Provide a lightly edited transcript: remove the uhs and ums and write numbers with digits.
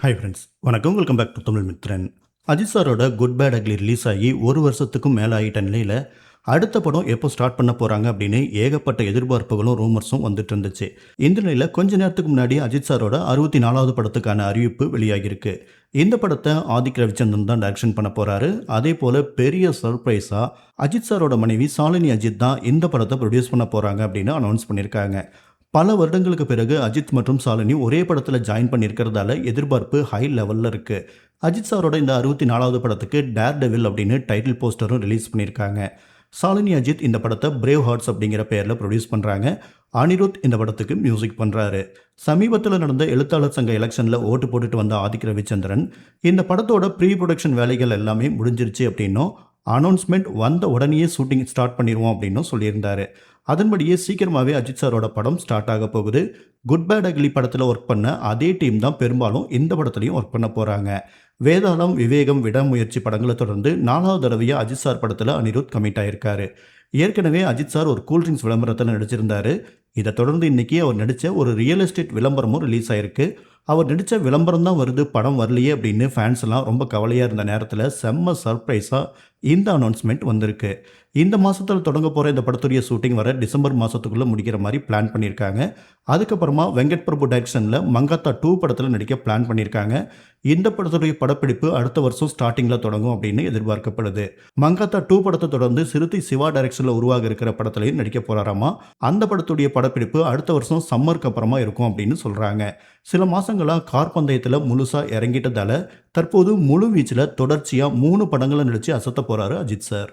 Hi friends, வணக்கம். Welcome back to Tamil Mithran. Ajith சாரோட good bad ugly release ஆகி ஒரு வருஷத்துக்கும் மேலே ஆகிட்ட நிலையில் அடுத்த படம் எப்போ ஸ்டார்ட் பண்ண போகிறாங்க அப்படின்னு ஏகப்பட்ட எதிர்பார்ப்புகளும் ரூமர்ஸும் வந்துட்டு இருந்துச்சு. இந்த நிலையில் கொஞ்ச நேரத்துக்கு முன்னாடி அஜித் சாரோட 64வது படத்துக்கான அறிவிப்பு வெளியாகிருக்கு. இந்த படத்தை ஆதிக் ரவிச்சந்திரன் தான் டைரக்ஷன் பண்ண போகிறாரு. அதே போல் பெரிய சர்ப்ரைஸாக அஜித் சாரோட மனைவி சாலினி அஜித் தான் இந்த படத்தை ப்ரொடியூஸ் பண்ண போகிறாங்க அப்படின்னு அனௌன்ஸ் பண்ணியிருக்காங்க. பல வருடங்களுக்கு பிறகு அஜித் மற்றும் சாலினி ஒரே படத்தில் ஜாயின் பண்ணியிருக்கிறதால எதிர்பார்ப்பு ஹை லெவலில் இருக்குது. அஜித் சாரோட இந்த 64வது படத்துக்கு டேர் டெவில் அப்படின்னு டைட்டில் போஸ்டரும் ரிலீஸ் பண்ணியிருக்காங்க. சாலினி அஜித் இந்த படத்தை பிரேவ் ஹார்ட்ஸ் அப்படிங்கிற பெயரில் ப்ரொடியூஸ் பண்ணுறாங்க. அனிருத் இந்த படத்துக்கு மியூசிக் பண்ணுறாரு. சமீபத்தில் நடந்த எழுத்தாளர் சங்க எலெக்ஷனில் ஓட்டு போட்டுட்டு வந்த ஆதிக் ரவிச்சந்திரன் இந்த படத்தோட ப்ரீ ப்ரொடக்ஷன் வேலைகள் எல்லாமே முடிஞ்சிருச்சு அப்படின்னும் அனௌன்ஸ்மெண்ட் வந்த உடனேயே ஷூட்டிங் ஸ்டார்ட் பண்ணிடுவோம் அப்படின்னும் சொல்லியிருந்தாரு. அதன்படியே சீக்கிரமாகவே அஜித் சாரோட படம் ஸ்டார்ட் ஆக போகுது. குட் பேட் அக்லி படத்தில் ஒர்க் பண்ண அதே டீம் தான் பெரும்பாலும் இந்த படத்துலையும் ஒர்க் பண்ண போகிறாங்க. வேதாளம், விவேகம், விடாமுயற்சி படங்களை தொடர்ந்து 4வது தடவையாக அஜித் சார் படத்தில் அனிருத் கமிட் ஆயிருக்காரு. ஏற்கனவே அஜித் சார் ஒரு கூல்ட்ரிங்க்ஸ் விளம்பரத்தில் நடிச்சிருந்தாரு. இதை தொடர்ந்து இன்னைக்கு அவர் நடித்த ஒரு ரியல் எஸ்டேட் விளம்பரமும் ரிலீஸ் ஆயிருக்கு. அவர் நடித்த விளம்பரம் தான் வருது, படம் வரலையே அப்படின்னு ஃபேன்ஸ் எல்லாம் ரொம்ப கவலையாக இருந்த நேரத்தில் செம்ம சர்ப்ரைஸாக இந்த அனௌன்ஸ்மெண்ட் வந்திருக்கு. இந்த மாதத்தில் தொடங்க போகிற இந்த படத்துடைய ஷூட்டிங் வர டிசம்பர் மாதத்துக்குள்ளே முடிக்கிற மாதிரி பிளான் பண்ணியிருக்காங்க. அதுக்கப்புறமா வெங்கட் பிரபு டைரக்ஷனில் மங்காத்தா 2 படத்தில் நடிக்க பிளான் பண்ணியிருக்காங்க. இந்த படத்துடைய படப்பிடிப்பு அடுத்த வருஷம் ஸ்டார்டிங்கில் தொடங்கும் அப்படின்னு எதிர்பார்க்கப்படுது. மங்காத்தா 2 படத்தை தொடர்ந்து சிறுத்தை சிவா டைரக்ஷனில் உருவாக இருக்கிற படத்துலையும் நடிக்க போகிறாராமா. அந்த படத்துடைய படப்பிடிப்பு அடுத்த வருஷம் சம்மருக்கு அப்புறமா இருக்கும் அப்படின்னு சொல்கிறாங்க. சில மாதங்களாக கார் பந்தயத்தில் முழுசாக இறங்கிட்டதால தற்போது முழு வீச்சில் தொடர்ச்சியாக 3 படங்களை நடித்து அசத்த போகிறாரு அஜித் சார்.